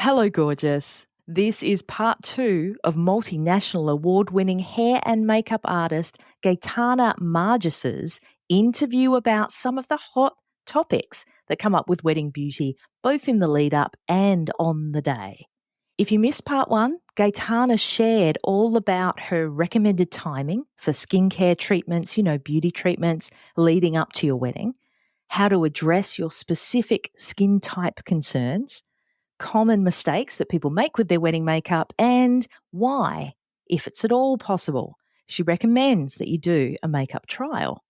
Hello, gorgeous. This is part 2 of multinational award-winning hair and makeup artist Gaetana Marjas's interview about some of the hot topics that come up with wedding beauty, both in the lead up and on the day. If you missed part 1, Gaetana shared all about her recommended timing for skincare treatments, beauty treatments leading up to your wedding, how to address your specific skin type concerns, common mistakes that people make with their wedding makeup, and why, if it's at all possible, she recommends that you do a makeup trial.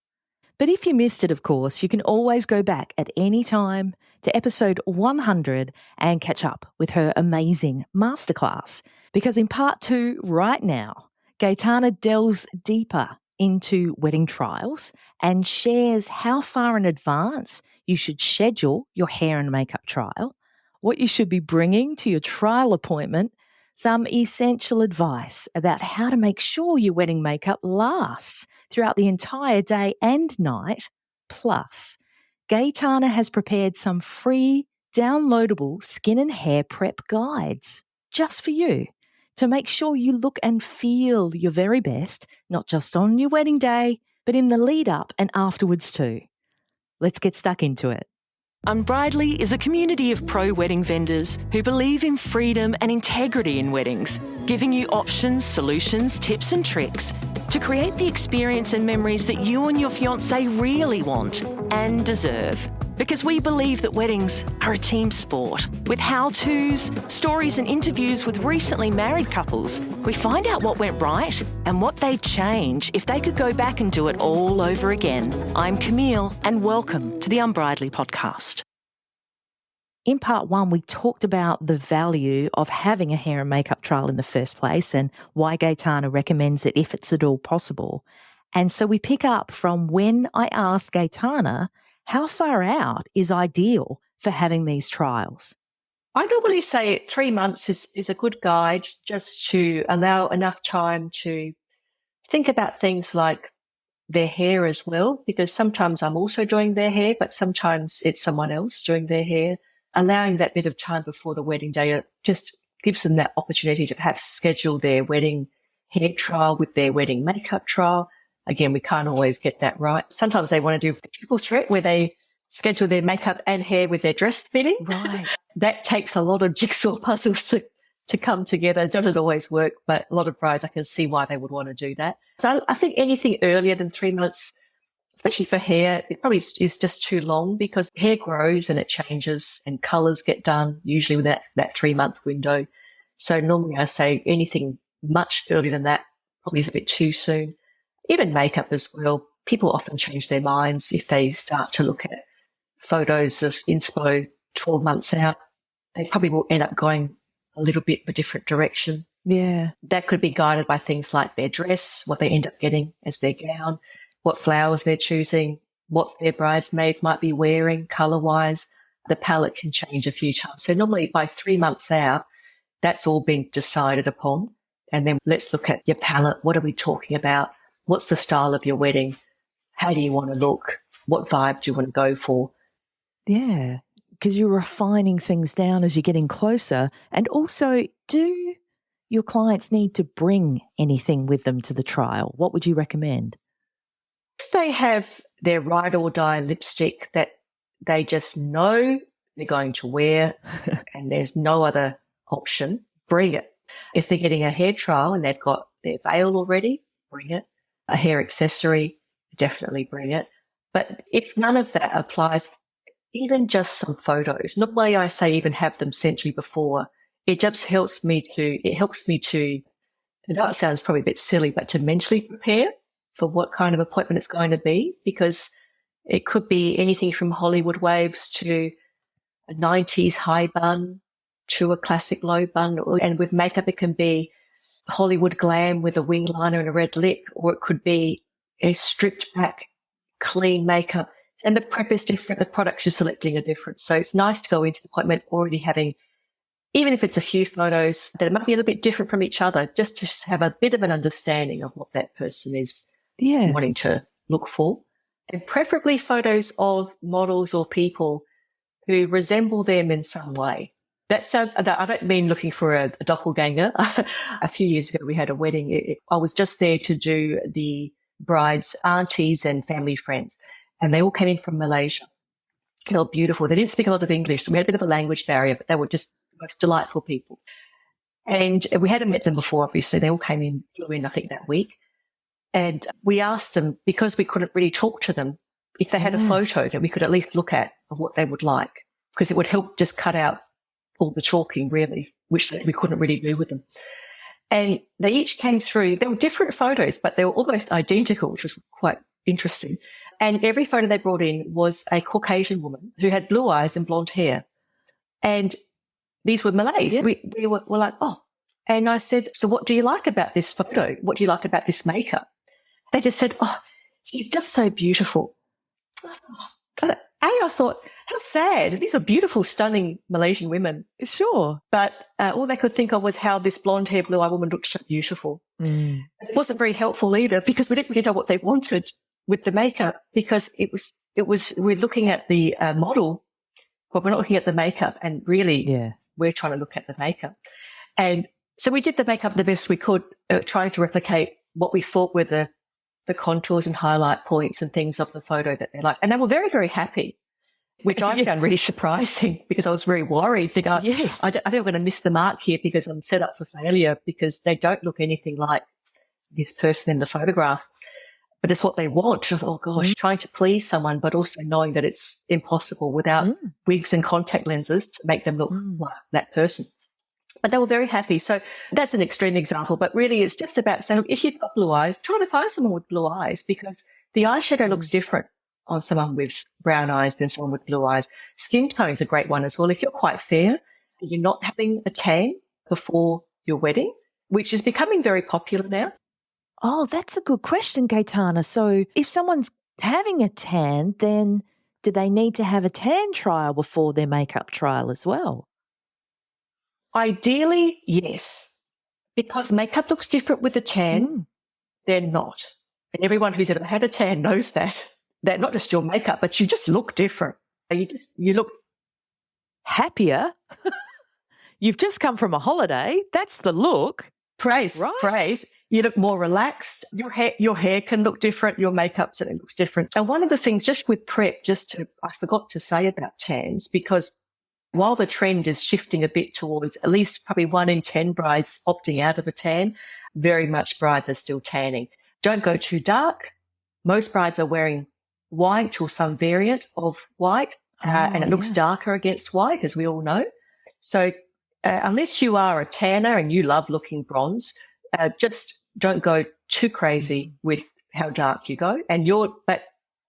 But if you missed it, of course, you can always go back at any time to episode 100 and catch up with her amazing masterclass. Because in part 2, right now, Gaetana delves deeper into wedding trials and shares how far in advance you should schedule your hair and makeup trial, what you should be bringing to your trial appointment, some essential advice about how to make sure your wedding makeup lasts throughout the entire day and night. Plus, Gaetana has prepared some free downloadable skin and hair prep guides just for you to make sure you look and feel your very best, not just on your wedding day, but in the lead up and afterwards too. Let's get stuck into it. Unbridely is a community of pro-wedding vendors who believe in freedom and integrity in weddings, giving you options, solutions, tips and tricks to create the experience and memories that you and your fiancé really want and deserve. Because we believe that weddings are a team sport. With how-tos, stories and interviews with recently married couples, we find out what went right and what they'd change if they could go back and do it all over again. I'm Camille, and welcome to the Unbridely podcast. In part 1, we talked about the value of having a hair and makeup trial in the first place and why Gaetana recommends it if it's at all possible. And so we pick up from when I asked Gaetana how far out is ideal for having these trials. I normally say 3 months is a good guide, just to allow enough time to think about things like their hair as well, because sometimes I'm also doing their hair, but sometimes it's someone else doing their hair. Allowing that bit of time before the wedding day just gives them that opportunity to perhaps schedule their wedding hair trial with their wedding makeup trial. Again, we can't always get that right. Sometimes they want to do the triple threat where they schedule their makeup and hair with their dress fitting. Right. That takes a lot of jigsaw puzzles to come together. It doesn't always work, but a lot of brides, I can see why they would want to do that. So I think anything earlier than 3 months, especially for hair, it probably is just too long, because hair grows and it changes and colours get done, usually with that 3 month window. So normally I say anything much earlier than that probably is a bit too soon. Even makeup as well. People often change their minds if they start to look at photos of inspo 12 months out. They probably will end up going a little bit of a different direction. Yeah. That could be guided by things like their dress, what they end up getting as their gown, what flowers they're choosing, what their bridesmaids might be wearing colour-wise. The palette can change a few times. So normally by 3 months out, that's all been decided upon. And then let's look at your palette. What are we talking about? What's the style of your wedding? How do you want to look? What vibe do you want to go for? Yeah, because you're refining things down as you're getting closer. And also, do your clients need to bring anything with them to the trial? What would you recommend? If they have their ride or die lipstick that they just know they're going to wear and there's no other option, bring it. If they're getting a hair trial and they've got their veil already, bring it. A hair accessory, definitely bring it. But if none of that applies, even just some photos, not why I say even have them sent to you before, it just helps me to, I know it sounds probably a bit silly, but to mentally prepare for what kind of appointment it's going to be, because it could be anything from Hollywood waves to a 90s high bun to a classic low bun. And with makeup, it can be Hollywood glam with a wing liner and a red lip, or it could be a stripped back, clean makeup. And the prep is different. The products you're selecting are different. So it's nice to go into the appointment already having, even if it's a few photos, that it might be a little bit different from each other, just to have a bit of an understanding of what that person is wanting to look for. And preferably photos of models or people who resemble them in some way. That sounds, I don't mean looking for a doppelganger. A few years ago, we had a wedding. I was just there to do the bride's aunties and family friends, and they all came in from Malaysia. They were beautiful. They didn't speak a lot of English, so we had a bit of a language barrier, but they were just the most delightful people. And we hadn't met them before, obviously. They all flew in, I think, that week. And we asked them, because we couldn't really talk to them, if they had a photo that we could at least look at of what they would like, because it would help just cut out all the talking, really, which we couldn't really do with them. And they each came through. They were different photos, but they were almost identical, which was quite interesting. And every photo they brought in was a Caucasian woman who had blue eyes and blonde hair. And these were Malays. Yeah. We were like, oh. And I said, so what do you like about this photo? What do you like about this makeup? They just said, oh, she's just so beautiful. I thought, how sad. These are beautiful, stunning Malaysian women. Sure. But all they could think of was how this blonde-haired, blue-eyed woman looked so beautiful. Mm. It wasn't very helpful either, because we didn't really know what they wanted with the makeup, because we're looking at the model, but we're not looking at the makeup, and really we're trying to look at the makeup. And so we did the makeup the best we could, trying to replicate what we thought were the contours and highlight points and things of the photo that they liked. And they were very, very happy, which I found really surprising, because I was very worried. I think I'm going to miss the mark here because I'm set up for failure, because they don't look anything like this person in the photograph. But it's what they want. Oh, gosh, trying to please someone, but also knowing that it's impossible without wigs and contact lenses to make them look like that person. But they were very happy. So that's an extreme example. But really, it's just about saying, if you've got blue eyes, try to find someone with blue eyes, because the eyeshadow looks different on someone with brown eyes than someone with blue eyes. Skin tone is a great one as well. If you're quite fair, you're not having a tan before your wedding, which is becoming very popular now. Oh, that's a good question, Gaetana. So if someone's having a tan, then do they need to have a tan trial before their makeup trial as well? Ideally, yes, because makeup looks different with a tan. They're not. And everyone who's ever had a tan knows that. They're not just your makeup, but you just look different. You look happier. You've just come from a holiday. That's the look. Praise. You look more relaxed. Your hair can look different. Your makeup certainly looks different. And one of the things just with prep, I forgot to say about tans, because while the trend is shifting a bit towards at least probably 1 in 10 brides opting out of a tan, very much brides are still tanning. Don't go too dark. Most brides are wearing white or some variant of white, and it looks darker against white, as we all know. So unless you are a tanner and you love looking bronze, just don't go too crazy with how dark you go. But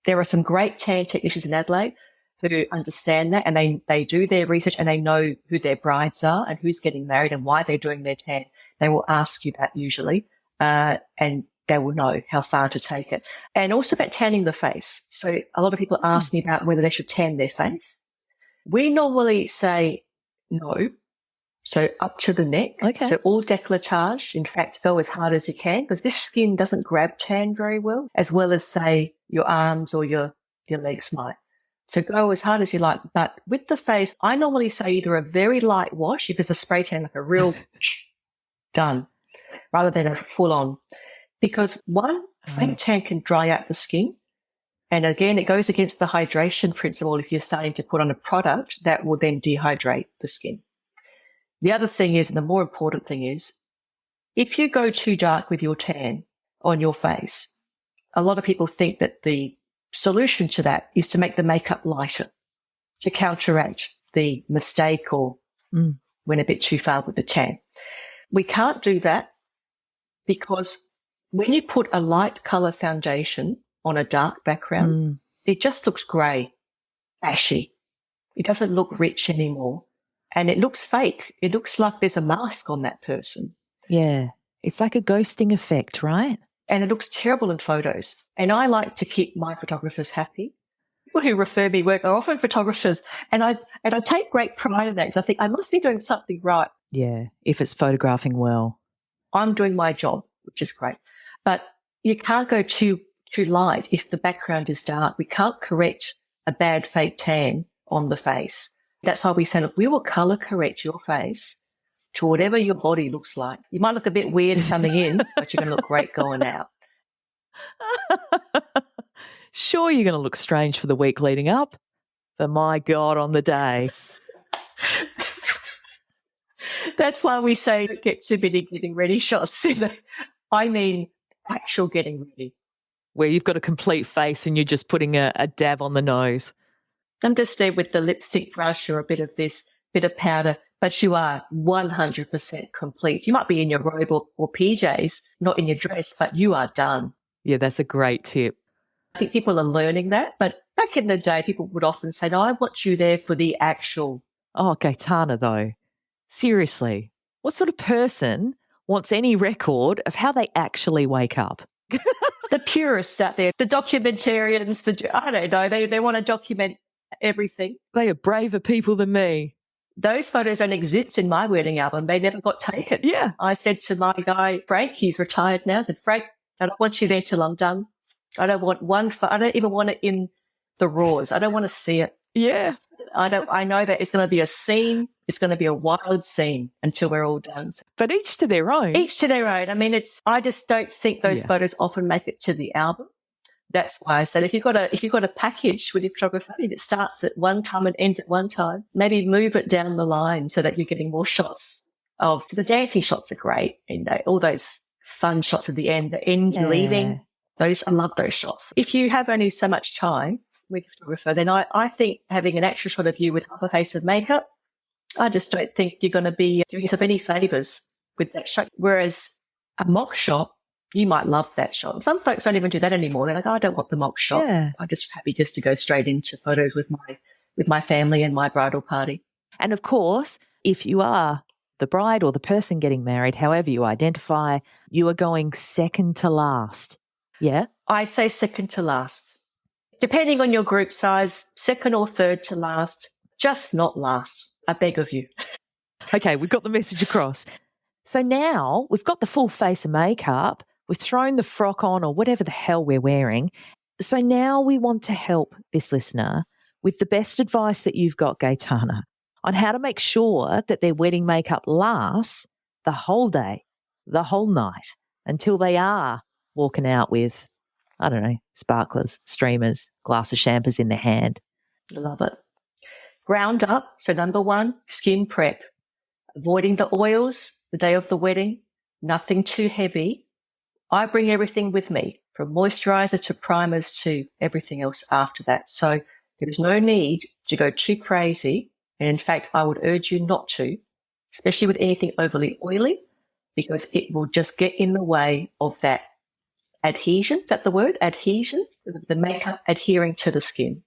there are some great tan technicians in Adelaide who understand that, and they do their research, and they know who their brides are and who's getting married and why they're doing their tan. They will ask you that usually, and they will know how far to take it. And also about tanning the face. So a lot of people ask me about whether they should tan their face. We normally say no. So up to the neck. Okay. So all décolletage. In fact, go as hard as you can, because this skin doesn't grab tan very well as say your arms or your legs might. So go as hard as you like. But with the face, I normally say either a very light wash, if it's a spray tan, like a real done, rather than a full on. Because one, faint tan can dry out the skin. And again, it goes against the hydration principle if you're starting to put on a product that will then dehydrate the skin. The other thing is, and the more important thing is, if you go too dark with your tan on your face, a lot of people think that the solution to that is to make the makeup lighter, to counteract the mistake or went a bit too far with the tan. We can't do that, because when you put a light colour foundation on a dark background, it just looks grey, ashy. It doesn't look rich anymore. And it looks fake. It looks like there's a mask on that person. Yeah. It's like a ghosting effect, right? And it looks terrible in photos. And I like to keep my photographers happy. People who refer me work are often photographers. And I take great pride in that, because I think I must be doing something right. Yeah, if it's photographing well. I'm doing my job, which is great. But you can't go too light if the background is dark. We can't correct a bad fake tan on the face. That's why we say, look, we will colour correct your face to whatever your body looks like. You might look a bit weird coming in, but you're going to look great going out. Sure, you're going to look strange for the week leading up, but my God, on the day. That's why we say don't get too many getting ready shots. I mean, actual getting ready. Where you've got a complete face and you're just putting a dab on the nose. I'm just there with the lipstick brush or a bit of this, bit of powder, but you are 100% complete. You might be in your robe or PJs, not in your dress, but you are done. Yeah, that's a great tip. I think people are learning that, but back in the day, people would often say, no, I want you there for the actual. Oh, Gaetana, though. Seriously, what sort of person wants any record of how they actually wake up? The purists out there, the documentarians, I don't know, they want to document everything. They are braver people than me. Those photos don't exist in my wedding album. They never got taken. Yeah. I said to my guy, Frank, he's retired now, I said, Frank, I don't want you there till I'm done. I don't want I don't even want it in the raws. I don't want to see it. Yeah. I know that it's going to be a scene. It's going to be a wild scene until we're all done. But each to their own. Each to their own. I mean, I just don't think those photos often make it to the album. That's why I said if you've got a package with your photographer and it starts at one time and ends at one time, maybe move it down the line so that you're getting more shots of the dancing shots are great. And all those fun shots at the end leaving. I love those shots. If you have only so much time with a photographer, then I think having an extra shot of you with half a face of makeup, I just don't think you're going to be doing yourself any favours with that shot. Whereas a mock shot, you might love that shot. Some folks don't even do that anymore. They're like, oh, I don't want the mock shot. Yeah. I'm just happy just to go straight into photos with my family and my bridal party. And of course, if you are the bride or the person getting married, however you identify, you are going second to last. Yeah? I say second to last. Depending on your group size, second or third to last, just not last. I beg of you. Okay, we've got the message across. So now we've got the full face of makeup. We've thrown the frock on or whatever the hell we're wearing. So now we want to help this listener with the best advice that you've got, Gaetana, on how to make sure that their wedding makeup lasts the whole day, the whole night, until they are walking out with, I don't know, sparklers, streamers, glass of champers in their hand. Love it. Ground up. So number one, skin prep. Avoiding the oils the day of the wedding. Nothing too heavy. I bring everything with me, from moisturizer to primers to everything else after that. So there is no need to go too crazy. And in fact, I would urge you not to, especially with anything overly oily, because it will just get in the way of that adhesion. Is that the word? Adhesion? The makeup adhering to the skin.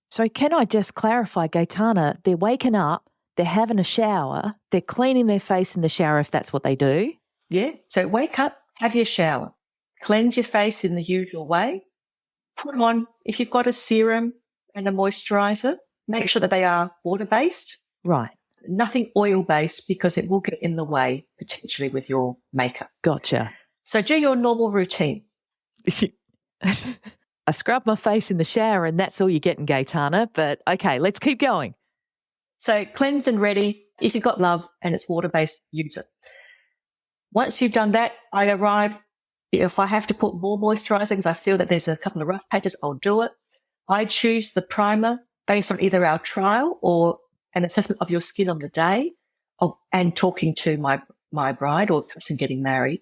So can I just clarify, Gaetana, they're waking up, they're having a shower, they're cleaning their face in the shower if that's what they do. Yeah. So wake up, have your shower, cleanse your face in the usual way, put on, if you've got a serum and a moisturizer, make sure that they are water-based. Right. Nothing oil-based because it will get in the way potentially with your makeup. Gotcha. So do your normal routine. I scrub my face in the shower and that's all you're getting, Gaetana. But okay, let's keep going. So cleansed and ready. If you've got love and it's water-based, use it. Once you've done that, I arrive. If I have to put more moisturizer because I feel that there's a couple of rough patches, I'll do it. I choose the primer based on either our trial or an assessment of your skin on the day and talking to my bride or person getting married.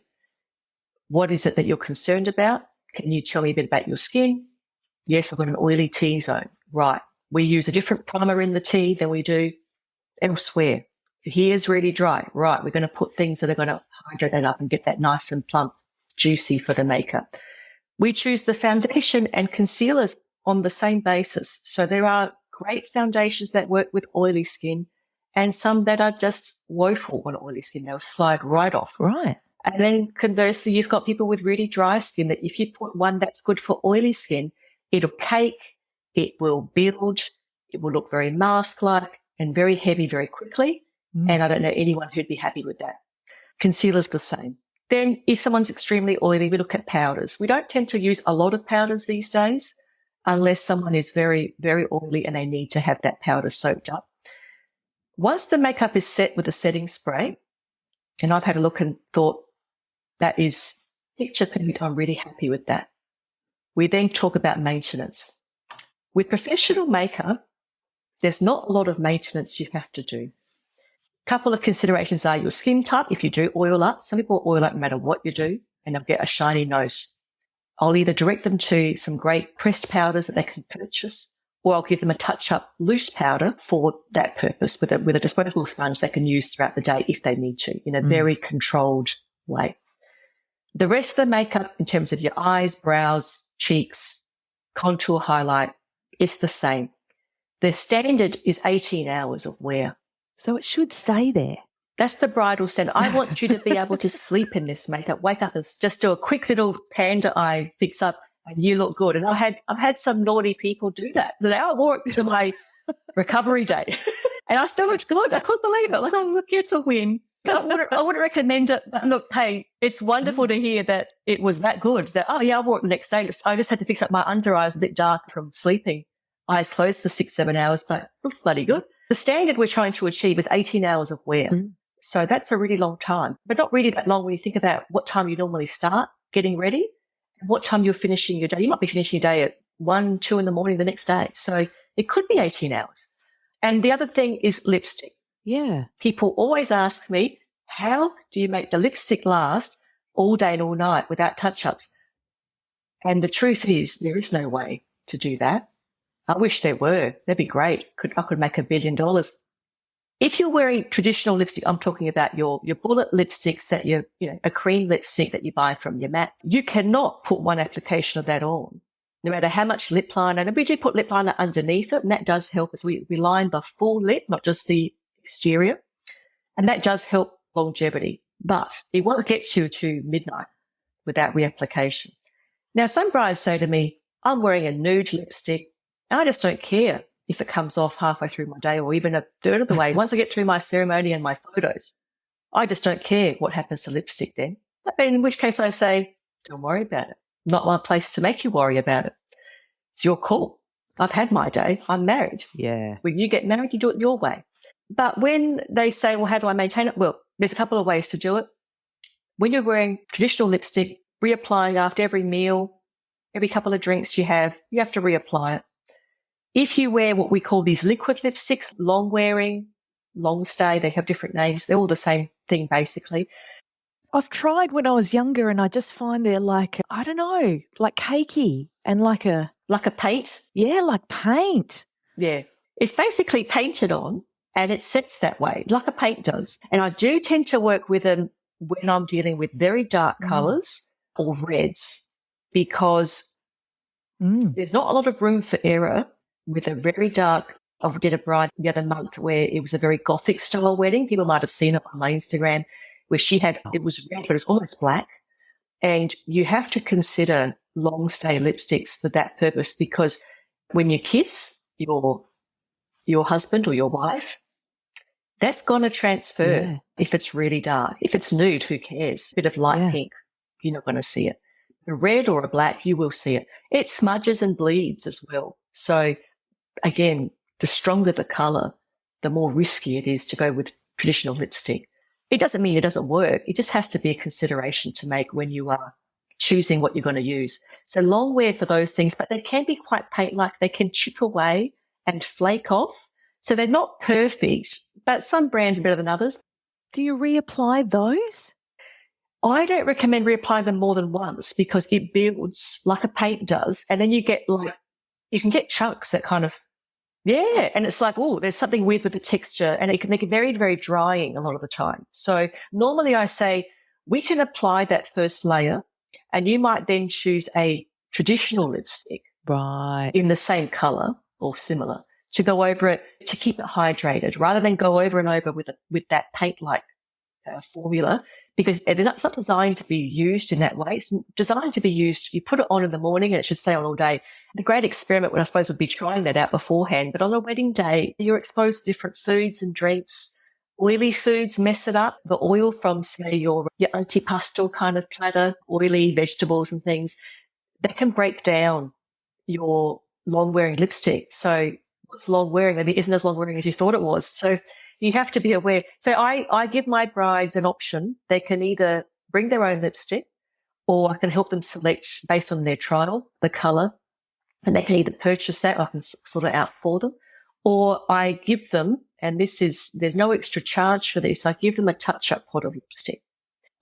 What is it that you're concerned about? Can you tell me a bit about your skin? Yes, I've got an oily T-zone. Right. We use a different primer in the T than we do elsewhere. Here's really dry. Right. We're going to put things that are going to hydrate that up and get that nice and plump, juicy for the makeup. We choose the foundation and concealers on the same basis. So there are great foundations that work with oily skin and some that are just woeful on oily skin. They'll slide right off. Right. And then conversely, you've got people with really dry skin that if you put one that's good for oily skin, it'll cake, it will bilge, it will look very mask-like and very heavy very quickly. And I don't know anyone who'd be happy with that. Concealer's the same. Then if someone's extremely oily, we look at powders. We don't tend to use a lot of powders these days unless someone is very, very oily and they need to have that powder soaked up. Once the makeup is set with a setting spray, and I've had a look and thought, that is picture perfect, I'm really happy with that. We then talk about maintenance. With professional makeup, there's not a lot of maintenance you have to do. A couple of considerations are your skin type. If you do oil up, some people oil up no matter what you do, and they'll get a shiny nose. I'll either direct them to some great pressed powders that they can purchase, or I'll give them a touch-up loose powder for that purpose with a disposable sponge they can use throughout the day if they need to, in a very controlled way. The rest of the makeup, in terms of your eyes, brows, cheeks, contour, highlight, it's the same. The standard is 18 hours of wear. So it should stay there. That's the bridal standard. I want you to be able to sleep in this makeup, wake up and just do a quick little panda eye fix up and you look good. And I've had some naughty people do that. I wore it to my recovery day and I still looked good. I couldn't believe it. Like, oh, look, it's a win. I wouldn't recommend it. But look, hey, it's wonderful to hear that it was that good. That, oh, yeah, I wore it the next day. I just had to fix up my under eyes a bit dark from sleeping. Eyes closed for 6-7 hours, but it looked bloody good. The standard we're trying to achieve is 18 hours of wear. So that's a really long time, but not really that long when you think about what time you normally start getting ready and what time you're finishing your day. You might be finishing your day at 1, 2 in the morning the next day. So it could be 18 hours. And the other thing is lipstick. Yeah. People always ask me, how do you make the lipstick last all day and all night without touch-ups? And the truth is there is no way to do that. I wish there were. That'd be great. I could make $1 billion. If you're wearing traditional lipstick, I'm talking about your bullet lipsticks that a cream lipstick that you buy from your MAC. You cannot put one application of that on, no matter how much lip liner. And we do put lip liner underneath it, and that does help as we line the full lip, not just the exterior. And that does help longevity, but it won't get you to midnight without reapplication. Now, some brides say to me, I'm wearing a nude lipstick, and I just don't care if it comes off halfway through my day or even a third of the way. Once I get through my ceremony and my photos, I just don't care what happens to lipstick then. In which case I say, don't worry about it. Not my place to make you worry about it. It's your call. I've had my day. I'm married. Yeah. When you get married, you do it your way. But when they say, well, how do I maintain it? Well, there's a couple of ways to do it. When you're wearing traditional lipstick, reapplying after every meal, every couple of drinks you have to reapply it. If you wear what we call these liquid lipsticks, long wearing, long stay, they have different names. They're all the same thing, basically. I've tried when I was younger and I just find they're like, I don't know, like cakey and like a paint? Yeah, like paint. Yeah. It's basically painted on and it sets that way, like a paint does. And I do tend to work with them when I'm dealing with very dark colours or reds because there's not a lot of room for error with a very dark. I did a bride the other month where it was a very gothic style wedding. People might have seen it on my Instagram where she had, it was red, but it was almost black. And you have to consider long stay lipsticks for that purpose because when you kiss your husband or your wife, that's going to transfer if it's really dark. If it's nude, who cares? A bit of light pink, you're not going to see it. A red or a black, you will see it. It smudges and bleeds as well. So again, the stronger the colour, the more risky it is to go with traditional lipstick. It doesn't mean it doesn't work. It just has to be a consideration to make when you are choosing what you're going to use. So long wear for those things, but they can be quite paint-like. They can chip away and flake off. So they're not perfect, but some brands are better than others. Do you reapply those? I don't recommend reapplying them more than once because it builds like a paint does. And then you can get chunks that kind of, and it's like, oh, there's something weird with the texture and it can make it very, very drying a lot of the time. So normally I say we can apply that first layer and you might then choose a traditional lipstick in the same colour or similar to go over it to keep it hydrated rather than go over and over with that paint-like formula because it's not designed to be used in that way. It's designed to be used, you put it on in the morning and it should stay on all day. The great experiment, I suppose, would be trying that out beforehand. But on a wedding day, you're exposed to different foods and drinks. Oily foods mess it up. The oil from, say, your antipasto kind of platter, oily vegetables and things, that can break down your long-wearing lipstick. So what's long-wearing maybe isn't as long-wearing as you thought it was. So You have to be aware. So I give my brides an option. They can either bring their own lipstick, or I can help them select based on their trial, the colour, and they can either purchase that, or I can sort it out for them, or I give them, and there's no extra charge for this, I give them a touch-up pot of lipstick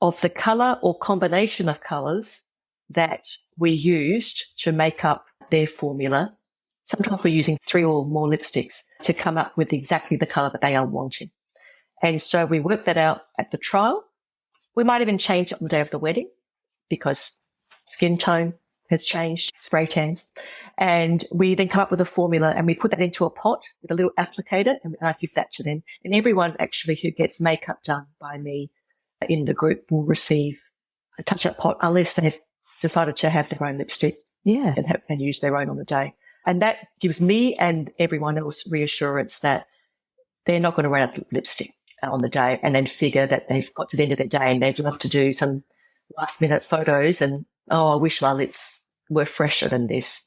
of the colour or combination of colours that we used to make up their formula. Sometimes we're using 3 or more lipsticks to come up with exactly the colour that they are wanting. And so we work that out at the trial. We might even change it on the day of the wedding because skin tone has changed, spray tans. And we then come up with a formula and we put that into a pot with a little applicator, and I give that to them. And everyone actually who gets makeup done by me in the group will receive a touch-up pot unless they've decided to have their own lipstick and use their own on the day. And that gives me and everyone else reassurance that they're not going to run out of lipstick on the day and then figure that they've got to the end of their day and they'd love to do some last-minute photos and, I wish my lips were fresher than this.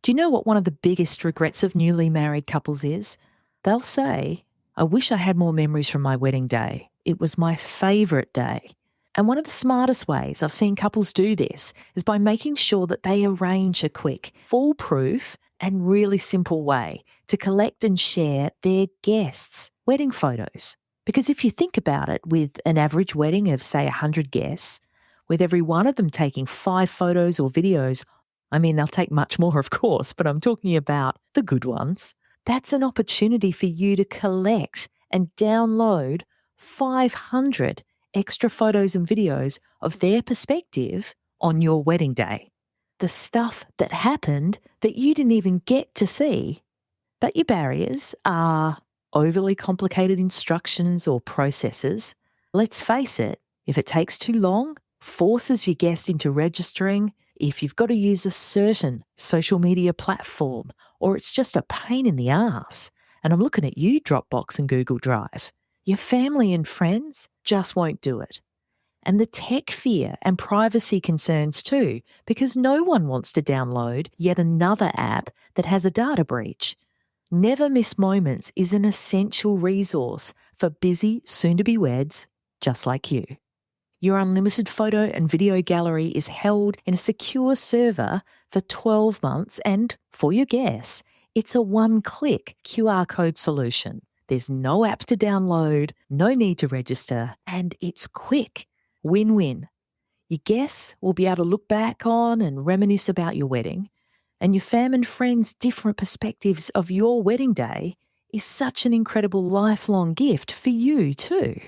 Do you know what one of the biggest regrets of newly married couples is? They'll say, I wish I had more memories from my wedding day. It was my favourite day. And one of the smartest ways I've seen couples do this is by making sure that they arrange a quick, foolproof and really simple way to collect and share their guests' wedding photos. Because if you think about it, with an average wedding of, say, 100 guests, with every one of them taking 5 photos or videos, I mean, they'll take much more, of course, but I'm talking about the good ones. That's an opportunity for you to collect and download 500 extra photos and videos of their perspective on your wedding day. The stuff that happened that you didn't even get to see. But your barriers are overly complicated instructions or processes. Let's face it, if it takes too long, forces your guest into registering, if you've got to use a certain social media platform, or it's just a pain in the arse, and I'm looking at you, Dropbox and Google Drive, your family and friends just won't do it. And the tech fear and privacy concerns too, because no one wants to download yet another app that has a data breach. Never Miss Moments is an essential resource for busy soon-to-be-weds just like you. Your unlimited photo and video gallery is held in a secure server for 12 months, and for your guests, it's a one-click QR code solution. There's no app to download, no need to register, and it's quick. Win-win. Your guests will be able to look back on and reminisce about your wedding, and your fam and friends' different perspectives of your wedding day is such an incredible lifelong gift for you too.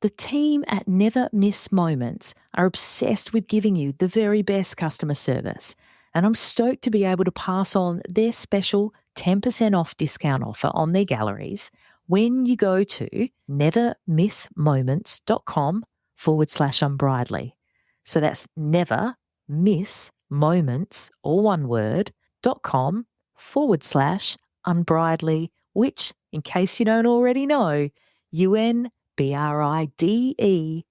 The team at Never Miss Moments are obsessed with giving you the very best customer service, and I'm stoked to be able to pass on their special 10% off discount offer on their galleries when you go to nevermissmoments.com/unbridely. So that's never miss moments, all one word, .com/unbridely, which, in case you don't already know, UNBRIDELY.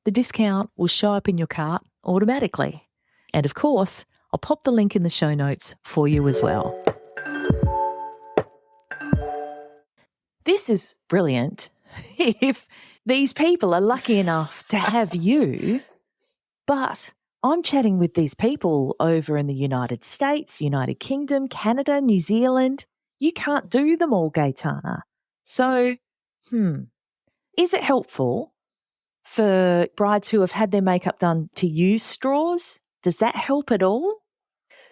The discount will show up in your cart automatically. And of course, I'll pop the link in the show notes for you as well. This is brilliant. If these people are lucky enough to have you, but I'm chatting with these people over in the United States, United Kingdom, Canada, New Zealand. You can't do them all, Gaetana. So, is it helpful for brides who have had their makeup done to use straws? Does that help at all?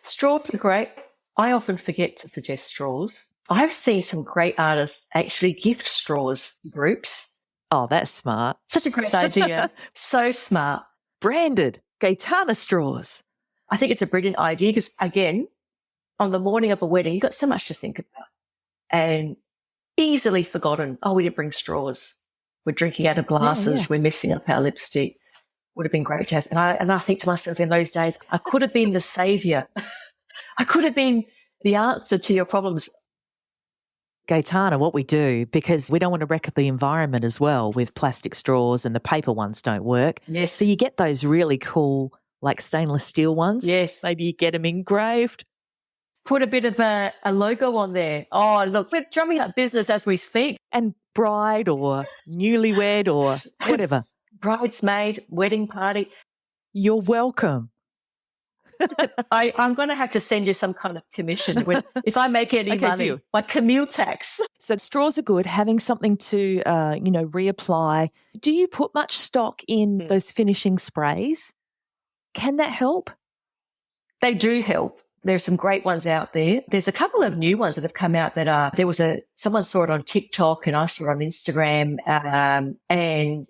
Straws are great. I often forget to suggest straws. I've seen some great artists actually gift straws to groups. Oh, that's smart. Such a great idea. So smart. Branded Gaetana straws. I think it's a brilliant idea because, again, on the morning of a wedding, you've got so much to think about. And easily forgotten, we didn't bring straws. We're drinking out of glasses. We're messing up our lipstick. Would have been great to have. And I think to myself in those days, I could have been the saviour. I could have been the answer to your problems. Gaetana, what we do, because we don't want to wreck the environment as well with plastic straws, and the paper ones don't work. Yes. So you get those really cool, like stainless steel ones. Yes. Maybe you get them engraved. Put a bit of a logo on there. Oh, look, we're drumming up business as we speak. And bride or newlywed or whatever. Bridesmaid, wedding party. You're welcome. I'm going to have to send you some kind of commission if I make any Okay, money. deal. Like Camille tax. So straws are good, having something to, reapply. Do you put much stock in those finishing sprays? Can that help? They do help. There's some great ones out there. There's a couple of new ones that have come out someone saw it on TikTok and I saw it on Instagram, and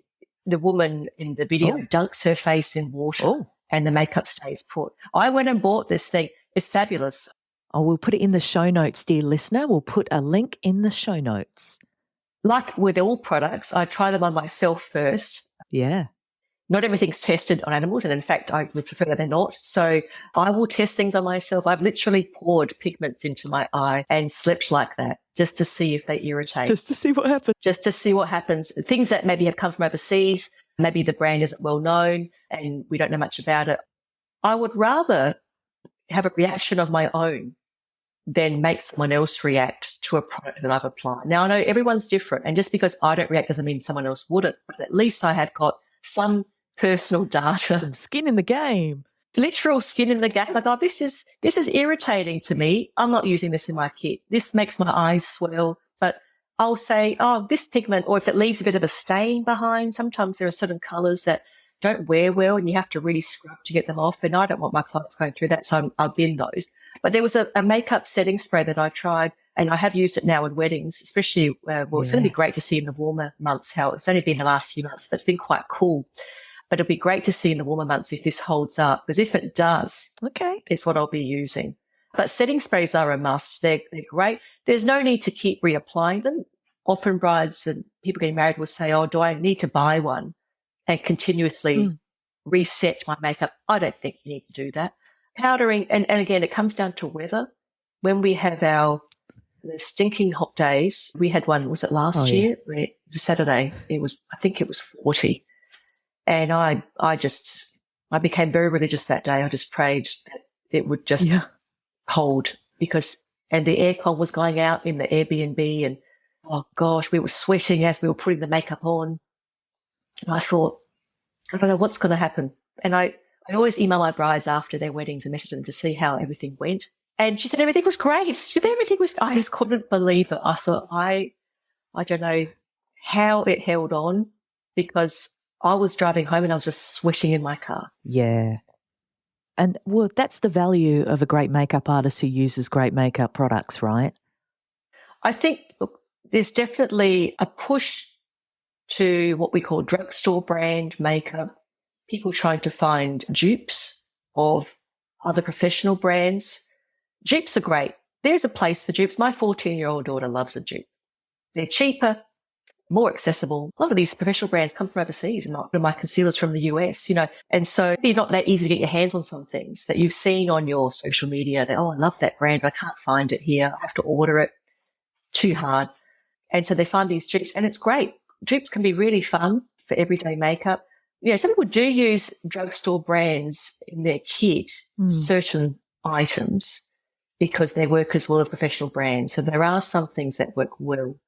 the woman in the video dunks her face in water and the makeup stays put. I went and bought this thing. It's fabulous. Oh, we'll put it in the show notes, dear listener. We'll put a link in the show notes. Like with all products, I try them on myself first. Yeah. Not everything's tested on animals, and in fact, I would prefer that they're not. So I will test things on myself. I've literally poured pigments into my eye and slept like that just to see if they irritate. Just to see what happens. Just to see what happens. Things that maybe have come from overseas, maybe the brand isn't well known and we don't know much about it. I would rather have a reaction of my own than make someone else react to a product that I've applied. Now, I know everyone's different, and just because I don't react doesn't mean someone else wouldn't, but at least I have got some personal data. Some skin in the game. Literal skin in the game. Like, oh, this is irritating to me. I'm not using this in my kit. This makes my eyes swell. But I'll say, oh, this pigment, or if it leaves a bit of a stain behind, sometimes there are certain colours that don't wear well and you have to really scrub to get them off. And I don't want my clients going through that, so I'll bin those. But there was a makeup setting spray that I tried, and I have used it now in weddings, especially, it's going to be great to see in the warmer months how it's only been the last few months. That's been quite cool. But it'll be great to see in the warmer months if this holds up, because if it does, it's what I'll be using. But setting sprays are a must. They're great. There's no need to keep reapplying them. Often brides and people getting married will say, oh, do I need to buy one and continuously reset my makeup? I don't think you need to do that. Powdering, and again, it comes down to weather. When we have the stinking hot days, we had one, was it last year? Where the Saturday, I think it was 40. And I became very religious that day. I just prayed that it would just hold, and the aircon was going out in the Airbnb, and oh gosh, we were sweating as we were putting the makeup on. And I thought, I don't know what's going to happen. And I always email my brides after their weddings and message them to see how everything went. And she said everything was great. I just couldn't believe it. I thought, I don't know how it held on, because I was driving home and I was just sweating in my car. Yeah. And well, that's the value of a great makeup artist who uses great makeup products, right? I think there's definitely a push to what we call drugstore brand makeup, people trying to find dupes of other professional brands. Dupes are great. There's a place for dupes. My 14-year-old daughter loves a dupe. They're cheaper, more accessible. A lot of these professional brands come from overseas, and my concealers from the US, and so it's not that easy to get your hands on some things that you've seen on your social media that, oh, I love that brand, but I can't find it here. I have to order it. Too hard. And so they find these dupes, and it's great. Dupes can be really fun for everyday makeup. Some people do use drugstore brands in their kit, certain items, because they work as well as professional brands. So there are some things that work well.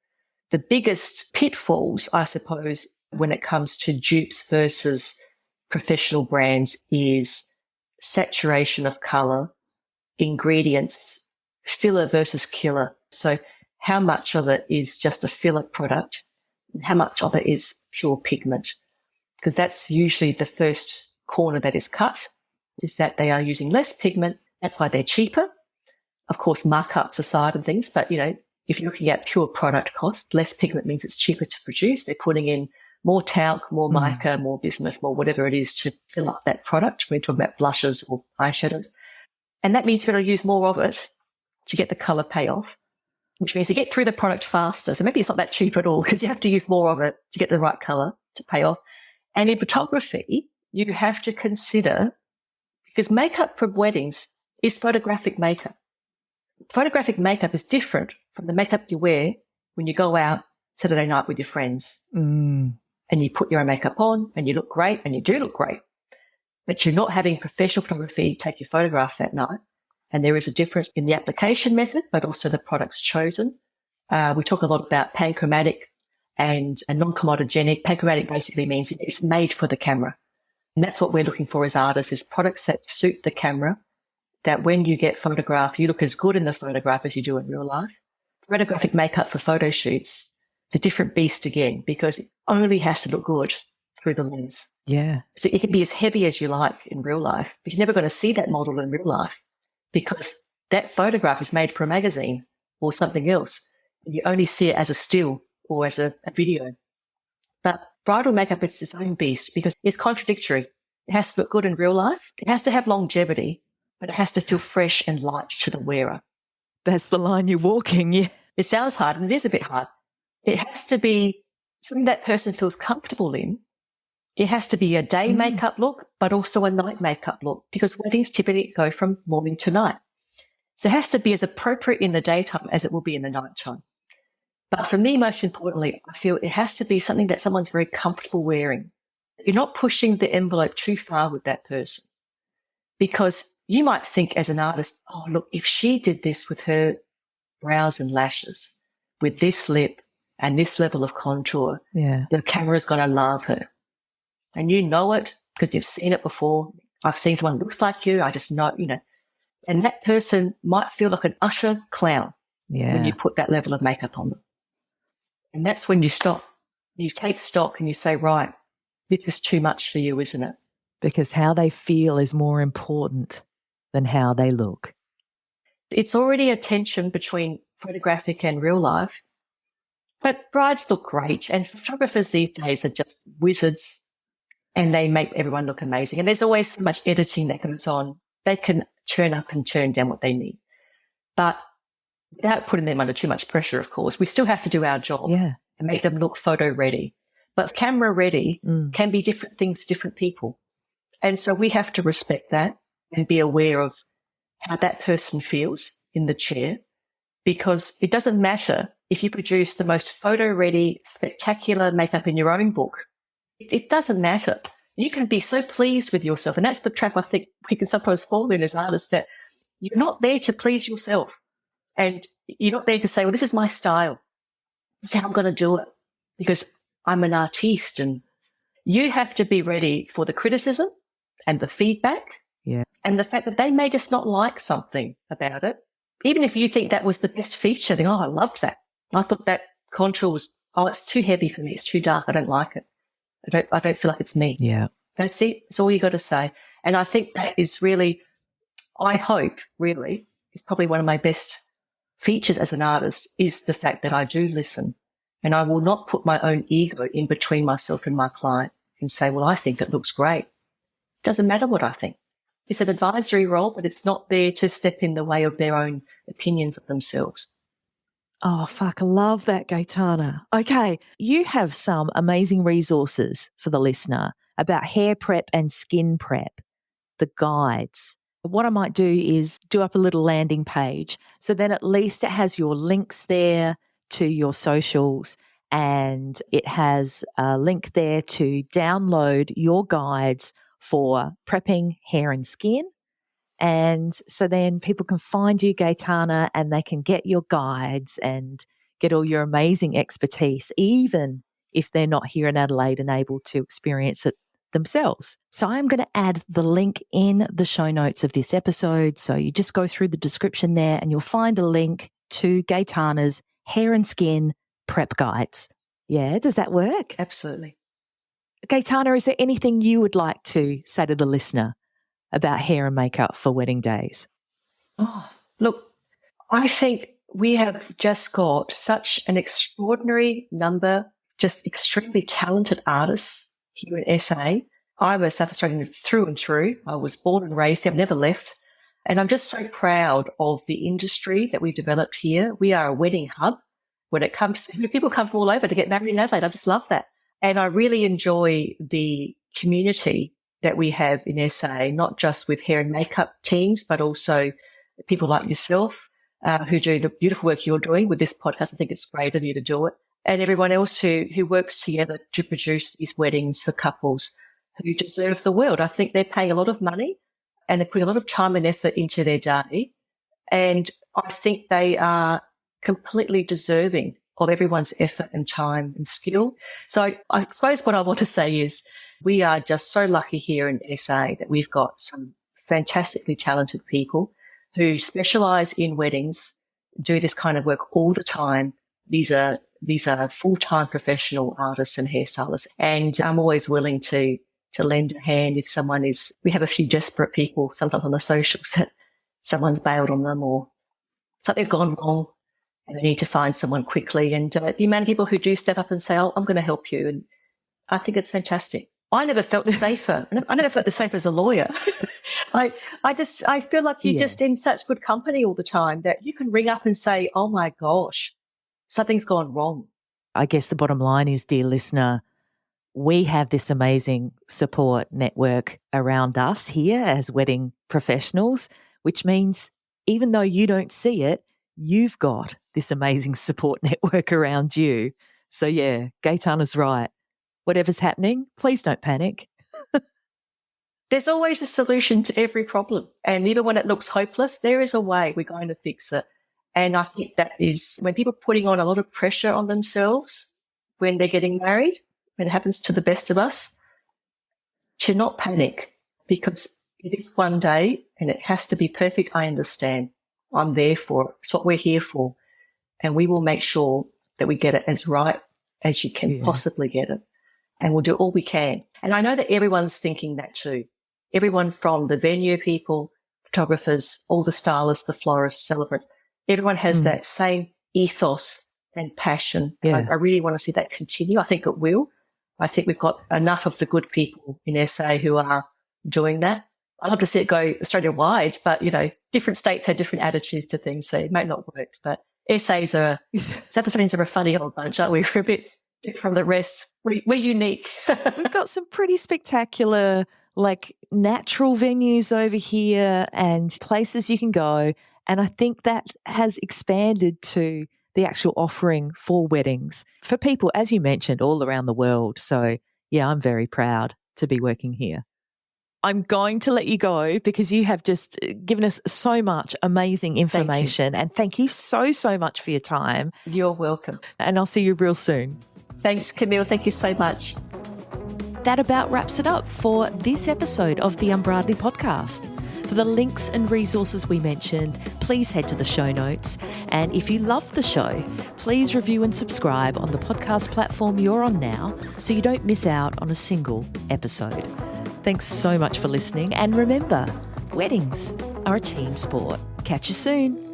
The biggest pitfalls, I suppose, when it comes to dupes versus professional brands is saturation of colour, ingredients, filler versus killer. So how much of it is just a filler product and how much of it is pure pigment? Because that's usually the first corner that is cut, is that they are using less pigment. That's why they're cheaper. Of course, markups aside and things, but, if you're looking at pure product cost, less pigment means it's cheaper to produce. They're putting in more talc, more mica, more bismuth, more whatever it is to fill up that product. We're talking about blushes or eyeshadows. And that means you've got to use more of it to get the colour payoff, which means you get through the product faster. So maybe it's not that cheap at all, because you have to use more of it to get the right colour to pay off. And in photography, you have to consider, because makeup for weddings is photographic makeup. Photographic makeup is different from the makeup you wear when you go out Saturday night with your friends and you put your own makeup on and you look great, and you do look great, but you're not having professional photography take your photograph that night. And there is a difference in the application method, but also the products chosen. We talk a lot about panchromatic and non-comedogenic. Panchromatic basically means it's made for the camera. And that's what we're looking for as artists, is products that suit the camera, that when you get photographed, you look as good in the photograph as you do in real life. Photographic makeup for photo shoots, it's a different beast again, because it only has to look good through the lens. Yeah. So it can be as heavy as you like in real life, but you're never going to see that model in real life because that photograph is made for a magazine or something else. And you only see it as a still or as a video. But bridal makeup is its own beast because it's contradictory. It has to look good in real life. It has to have longevity, but it has to feel fresh and light to the wearer. That's the line you're walking, yeah. It sounds hard, and it is a bit hard. It has to be something that person feels comfortable in. It has to be a day makeup look, but also a night makeup look, because weddings typically go from morning to night. So it has to be as appropriate in the daytime as it will be in the nighttime. But for me, most importantly, I feel it has to be something that someone's very comfortable wearing. You're not pushing the envelope too far with that person, because you might think as an artist, oh, look, if she did this with her brows and lashes, with this lip and this level of contour, the camera's going to love her. And you know it because you've seen it before. I've seen someone who looks like you. I just know, and that person might feel like an utter clown when you put that level of makeup on them. And that's when you stop. You take stock and you say, right, this is too much for you, isn't it? Because how they feel is more important than how they look. It's already a tension between photographic and real life. But brides look great, and photographers these days are just wizards, and they make everyone look amazing. And there's always so much editing that goes on. They can turn up and turn down what they need. But without putting them under too much pressure, of course, we still have to do our job and make them look photo ready. But camera ready can be different things to different people. And so we have to respect that and be aware of how that person feels in the chair, because it doesn't matter if you produce the most photo ready, spectacular makeup in your own book. It doesn't matter. You can be so pleased with yourself. And that's the trap I think we can sometimes fall in as artists, that you're not there to please yourself. And you're not there to say, well, this is my style. This is how I'm going to do it because I'm an artiste. And you have to be ready for the criticism and the feedback and the fact that they may just not like something about it. Even if you think that was the best feature, then, oh, I loved that. I thought that contour was, oh, it's too heavy for me. It's too dark. I don't like it. I don't feel like it's me. Yeah. That's it. It's all you got to say. And I think that is really, I hope really, it's probably one of my best features as an artist, is the fact that I do listen, and I will not put my own ego in between myself and my client and say, well, I think it looks great. It doesn't matter what I think. It's an advisory role, but it's not there to step in the way of their own opinions of themselves. Oh, fuck, I love that, Gaetana. Okay, you have some amazing resources for the listener about hair prep and skin prep, the guides. What I might do is do up a little landing page, so then at least it has your links there to your socials, and it has a link there to download your guides for prepping hair and skin. And so then people can find you, Gaetana, and they can get your guides and get all your amazing expertise, even if they're not here in Adelaide and able to experience it themselves. So I'm going to add the link in the show notes of this episode. So you just go through the description there and you'll find a link to Gaetana's hair and skin prep guides. Yeah, does that work? Absolutely. Gaetana, is there anything you would like to say to the listener about hair and makeup for wedding days? Oh, look, I think we have just got such an extraordinary number, just extremely talented artists here in SA. I'm a South Australian through and through. I was born and raised here. I've never left. And I'm just so proud of the industry that we've developed here. We are a wedding hub when it comes to people come from all over to get married in Adelaide. I just love that. And I really enjoy the community that we have in SA, not just with hair and makeup teams, but also people like yourself who do the beautiful work you're doing with this podcast. I think it's great of you to do it. And everyone else who works together to produce these weddings for couples who deserve the world. I think they're paying a lot of money and they're putting a lot of time and effort into their day. And I think they are completely deserving of everyone's effort and time and skill. So I suppose what I want to say is we are just so lucky here in SA that we've got some fantastically talented people who specialise in weddings, do this kind of work all the time. These are full-time professional artists and hairstylists. And I'm always willing to lend a hand if someone is, we have a few desperate people sometimes on the socials that someone's bailed on them or something's gone wrong and they need to find someone quickly. And the amount of people who do step up and say, oh, I'm going to help you. And I think it's fantastic. I never felt safer. I never felt the same as a lawyer. I feel like you're just in such good company all the time that you can ring up and say, oh my gosh, something's gone wrong. I guess the bottom line is, dear listener, we have this amazing support network around us here as wedding professionals, which means even though you don't see it, you've got this amazing support network around you. So yeah, Gaetana's right. Whatever's happening, please don't panic. There's always a solution to every problem. And even when it looks hopeless, there is a way we're going to fix it. And I think that is when people are putting on a lot of pressure on themselves when they're getting married, when it happens to the best of us, to not panic because it is one day and it has to be perfect. I understand. I'm there for it. It's what we're here for. And we will make sure that we get it as right as you can possibly get it. And we'll do all we can. And I know that everyone's thinking that too. Everyone from the venue people, photographers, all the stylists, the florists, celebrants, everyone has that same ethos and passion. Yeah. I really want to see that continue. I think it will. I think we've got enough of the good people in SA who are doing that. I'd love to see it go Australia-wide, but, you know, different states have different attitudes to things, so it might not work. But South Australians are a funny old bunch, aren't we? We're a bit different from the rest. We're unique. We've got some pretty spectacular, like, natural venues over here and places you can go. And I think that has expanded to the actual offering for weddings for people, as you mentioned, all around the world. So, yeah, I'm very proud to be working here. I'm going to let you go because you have just given us so much amazing information. And thank you so, so much for your time. You're welcome. And I'll see you real soon. Thanks, Camille. Thank you so much. That about wraps it up for this episode of the Unbridely podcast. For the links and resources we mentioned, please head to the show notes. And if you love the show, please review and subscribe on the podcast platform you're on now so you don't miss out on a single episode. Thanks so much for listening. And remember, weddings are a team sport. Catch you soon.